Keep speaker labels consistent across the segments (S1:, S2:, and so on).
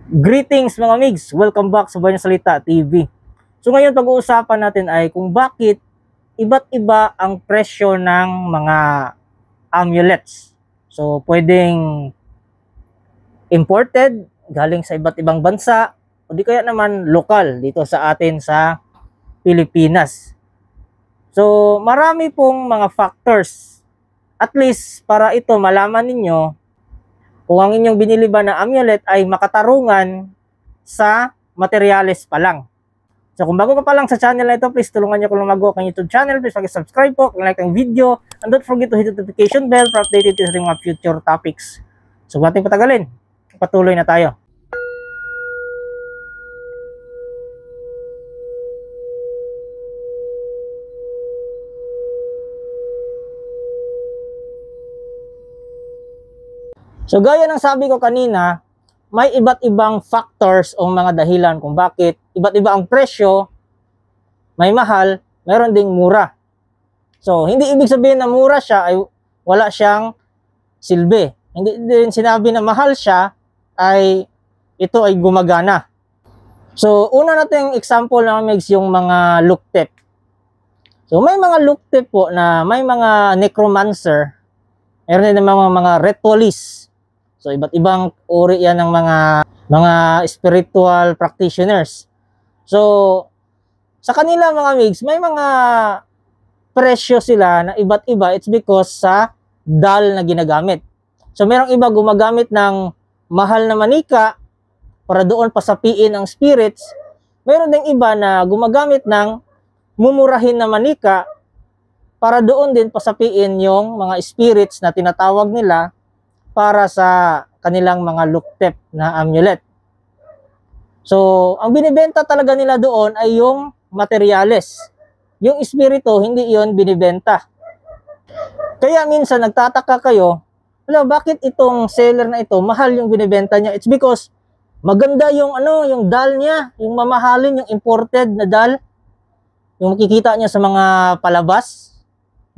S1: Greetings mga migs! Welcome back sa Banyo Salita TV. So ngayon pag-uusapan natin ay kung bakit iba't iba ang presyo ng mga amulets. So pwedeng imported, galing sa iba't ibang bansa, o di kaya naman lokal dito sa atin sa Pilipinas. So marami pong mga factors. At least para ito malaman ninyo kung ang inyong binili ba na amulet ay makatarungan sa materyales pa lang. So kung bago ka pa lang sa channel na ito, please tulungan niyo kung lumago ang YouTube channel. Please mag-subscribe po, like ang video, and don't forget to hit the notification bell para updated sa ating mga future topics. So huwag nating patagalin, patuloy na tayo. So gaya ng sabi ko kanina, may iba't ibang factors o mga dahilan kung bakit iba't iba ang presyo, may mahal, meron ding mura. So hindi ibig sabihin na mura siya ay wala siyang silbi. Hindi din sinabi na mahal siya ay ito ay gumagana. So una nating example na yung mga look tip. So may mga look tip po na may mga necromancer, meron din mga ritualist. So iba't ibang uri yan ng mga spiritual practitioners. So sa kanila mga migs, may mga presyo sila na iba't iba. It's because sa dal na ginagamit. So merong iba gumagamit ng mahal na manika para doon pasapiin ang spirits. Meron ding iba na gumagamit ng mumurahin na manika para doon din pasapiin yung mga spirits na tinatawag nila para sa kanilang mga luktep na amulet. So, ang binibenta talaga nila doon ay yung materyales. Yung espiritu, hindi yon binibenta. Kaya minsan nagtataka kayo, bakit itong seller na ito, mahal yung binibenta niya? It's because maganda yung yung dal niya, yung mamahalin, yung imported na dal. Yung makikita niya sa mga palabas.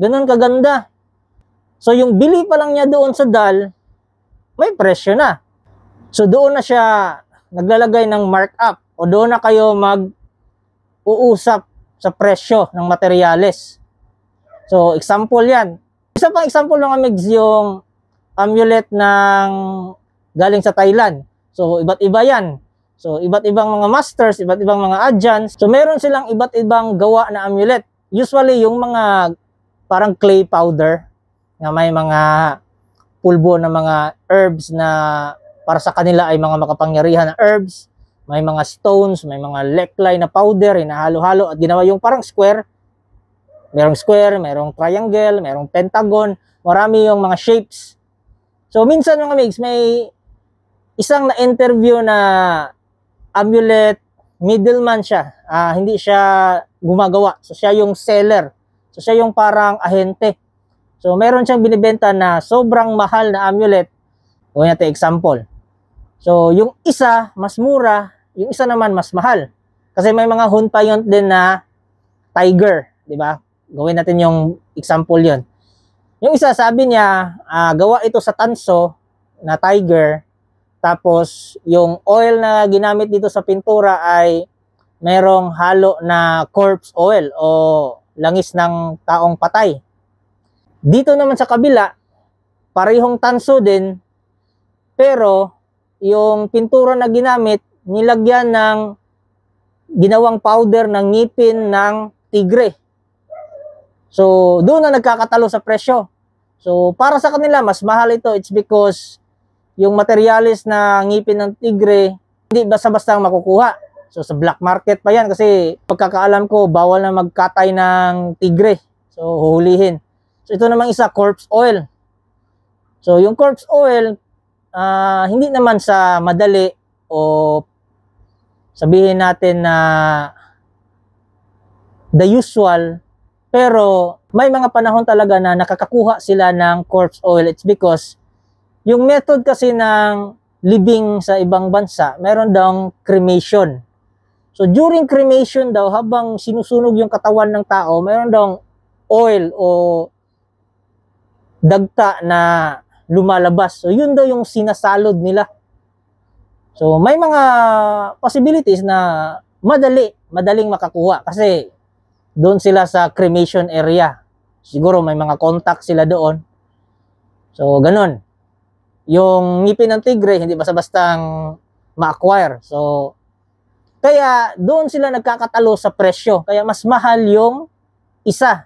S1: Ganun kaganda. So, yung bili pa lang niya doon sa dal, may presyo na. So doon na siya naglalagay ng markup o doon na kayo mag-uusap sa presyo ng materyales. So example yan. Isa pang example ng amigs yung amulet ng galing sa Thailand. So iba't iba yan. So iba't ibang mga masters, iba't ibang mga adjans. So meron silang iba't ibang gawa na amulet. Usually yung mga parang clay powder na may mga pulbo ng mga herbs na para sa kanila ay mga makapangyarihan na herbs. May mga stones, may mga leklay na powder, hinahalo-halo at ginawa yung parang square. Merong square, merong triangle, merong pentagon, marami yung mga shapes. So minsan mga migs, may isang na-interview na amulet, middleman siya. Hindi siya gumagawa. So siya yung seller. So siya yung parang ahente. So, meron siyang binibenta na sobrang mahal na amulet. Gawin natin example. So, yung isa, mas mura. Yung isa naman, mas mahal. Kasi may mga hunpayont din na tiger. Diba? Gawin natin yung example yon. Yung isa, sabi niya, gawa ito sa tanso na tiger. Tapos, yung oil na ginamit dito sa pintura ay merong halo na corpse oil o langis ng taong patay. Dito naman sa kabila, parehong tanso din, pero yung pintura na ginamit, nilagyan ng ginawang powder ng ngipin ng tigre. So, doon na nagkakatalo sa presyo. So, para sa kanila, mas mahal ito. It's because yung materialis na ngipin ng tigre, hindi basta-basta makukuha. So, sa black market pa yan kasi pagkakaalam ko, bawal na magkatay ng tigre. So, huhulihin. So, ito namang isa, corpse oil. So, yung corpse oil, hindi naman sa madali o sabihin natin na the usual, pero may mga panahon talaga na nakakakuha sila ng corpse oil. It's because yung method kasi ng living sa ibang bansa, meron daw cremation. So, during cremation daw, habang sinusunog yung katawan ng tao, meron daw oil o dagta na lumalabas. So, yun daw yung sinasalod nila. So may mga possibilities na madaling makakuha kasi doon sila sa cremation area. Siguro may mga contact sila doon. So ganun. Yung ngipin ng tigre hindi basta-bastang ma-acquire. So kaya doon sila nagkakatalo sa presyo. Kaya mas mahal yung isa.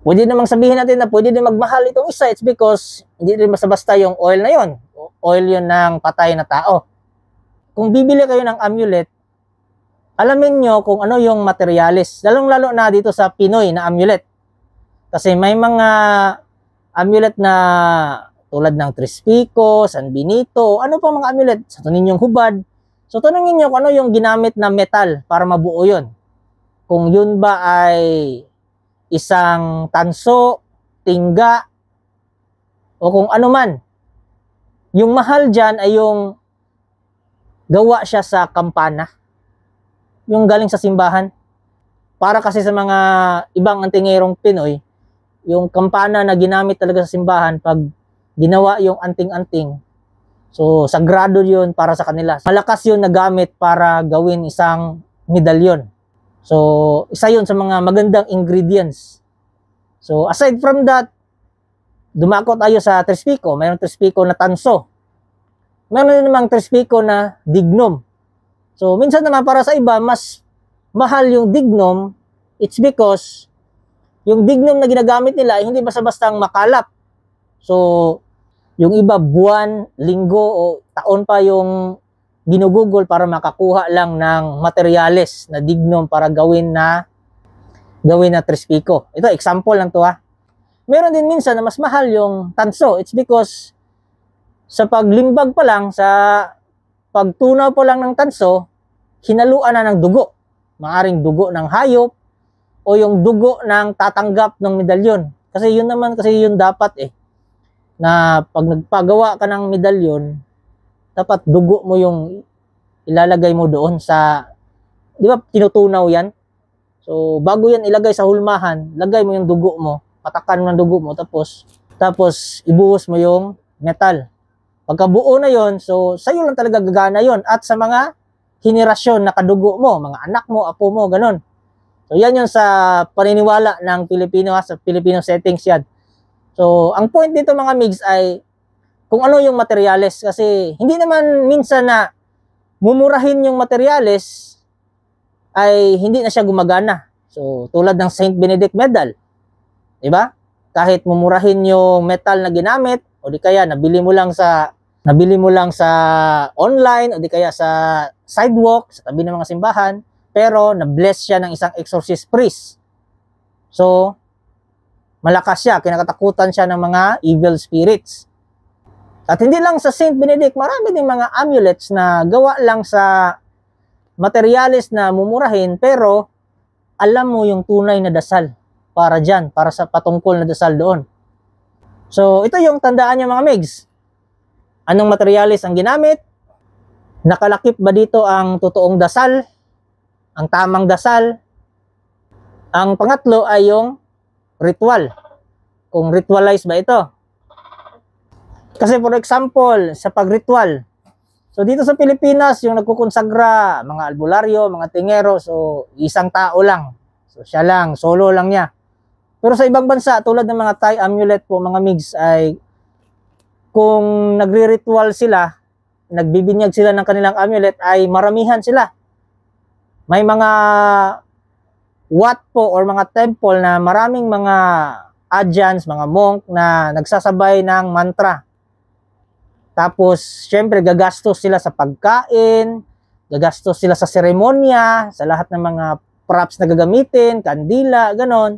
S1: Pwede namang sabihin natin na pwede din magmahal itong isa. It's because hindi rin basta-basta yung oil na yon. Oil yun ng patay na tao. Kung bibili kayo ng amulet, alamin nyo kung ano yung materialis. Lalong-lalo na dito sa Pinoy na amulet. Kasi may mga amulet na tulad ng Trispico, San Benito, ano pa mga amulet? Sa ninyong hubad. So tanungin nyo kung ano yung ginamit na metal para mabuo yun. Kung yun ba ay isang tanso, tingga, o kung ano man. Yung mahal dyan ay yung gawa siya sa kampana. Yung galing sa simbahan. Para kasi sa mga ibang antingerong Pinoy, yung kampana na ginamit talaga sa simbahan, pag ginawa yung anting-anting, so sagrado yun para sa kanila. Malakas yun na gamit para gawin isang medalyon. So, isa yun sa mga magandang ingredients. So, aside from that, dumako tayo sa Trispico. Mayroong Trispico na tanso. Mayroon namang Trispico na dignum. So, minsan naman para sa iba, mas mahal yung dignum. It's because yung dignum na ginagamit nila ay hindi basta-bastang makalap. So, yung iba buwan, linggo o taon pa yung ginugugol para makakuha lang ng materyales na dignum para gawin na Trispico. Ito, example lang to ha. Meron din minsan na mas mahal yung tanso. It's because sa paglimbag pa lang, sa pagtunaw pa lang ng tanso, hinaluan na ng dugo. Maaring dugo ng hayop o yung dugo ng tatanggap ng medalyon. Kasi yun naman, kasi yun dapat na pag nagpagawa ka ng medalyon, dapat dugo mo yung ilalagay mo doon sa, di ba, tinutunaw yan? So, bago yan ilagay sa hulmahan, lagay mo yung dugo mo, patakan mo ng dugo mo, tapos ibuhos mo yung metal. Pagka buo na yon, so, sa'yo lang talaga gagana yon at sa mga henerasyon na kadugo mo, mga anak mo, apo mo, ganun. So, yan yun sa paniniwala ng Pilipino, sa Filipino settings yan. So, ang point dito mga migs ay kung ano yung materyales kasi hindi naman minsan na mumurahin yung materyales ay hindi na siya gumagana. So, tulad ng Saint Benedict medal. Diba? Kahit mumurahin yung metal na ginamit o di kaya nabili mo lang sa online o di kaya sa sidewalk, sa tabi ng mga simbahan, pero na-bless siya ng isang exorcist priest. So, malakas siya, kinakatakutan siya ng mga evil spirits. At hindi lang sa Saint Benedict, marami ding mga amulets na gawa lang sa materyales na mumurahin, pero alam mo yung tunay na dasal para dyan, para sa patungkol na dasal doon. So, ito yung tandaan niyo mga migs. Anong materyales ang ginamit? Nakalakip ba dito ang totoong dasal? Ang tamang dasal? Ang pangatlo ay yung ritual. Kung ritualize ba ito? Kasi for example, sa pagritual, so dito sa Pilipinas, yung nagkukonsagra, mga albularyo, mga tingero, so isang tao lang. So siya lang, solo lang niya. Pero sa ibang bansa, tulad ng mga Thai amulet po, mga migs, ay kung nagre-ritual sila, nagbibinyag sila ng kanilang amulet, ay maramihan sila. May mga wat po or mga temple na maraming mga adjans, mga monk na nagsasabay ng mantra. Tapos, syempre, gagastos sila sa pagkain, gagastos sila sa seremonya, sa lahat ng mga props na gagamitin, kandila, ganon.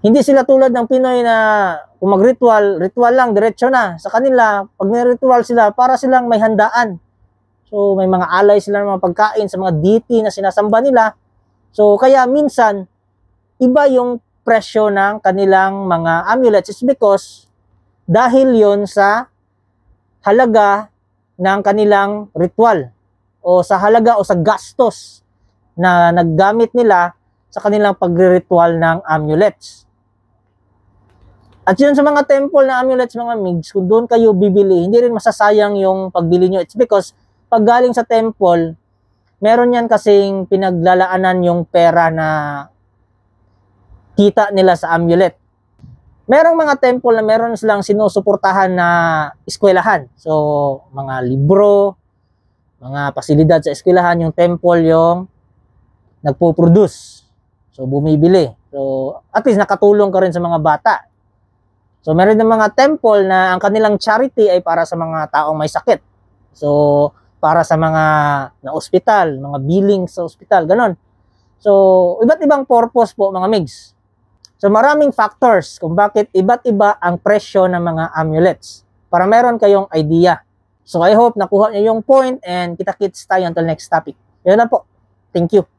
S1: Hindi sila tulad ng Pinoy na kung mag-ritual, ritual lang, diretso na. Sa kanila, pag may-ritual sila, para silang may handaan. So, may mga alay sila ng mga pagkain sa mga deity na sinasamba nila. So, kaya minsan, iba yung presyo ng kanilang mga amulets is because dahil yon sa halaga ng kanilang ritual o sa halaga o sa gastos na naggamit nila sa kanilang pagre-ritual ng amulets. At yun sa mga temple na amulets, mga migs, kung doon kayo bibili, hindi rin masasayang yung pagbili nyo. It's because pag galing sa temple, meron yan kasing pinaglalaanan yung pera na kita nila sa amulet. Merong mga temple na meron silang sinusuportahan na eskwelahan. So, mga libro, mga pasilidad sa eskwelahan, yung temple yung nagpo-produce. So, bumibili. So, at least nakatulong ka rin sa mga bata. So, meron ng mga temple na ang kanilang charity ay para sa mga taong may sakit. So, para sa mga na-ospital, mga billing sa ospital, ganon. So, iba't ibang purpose po, mga migs. So, maraming factors kung bakit iba't iba ang presyo ng mga amulets para meron kayong idea. So, I hope nakuha niyo yung point and kita-kits tayo until next topic. Yun na po. Thank you.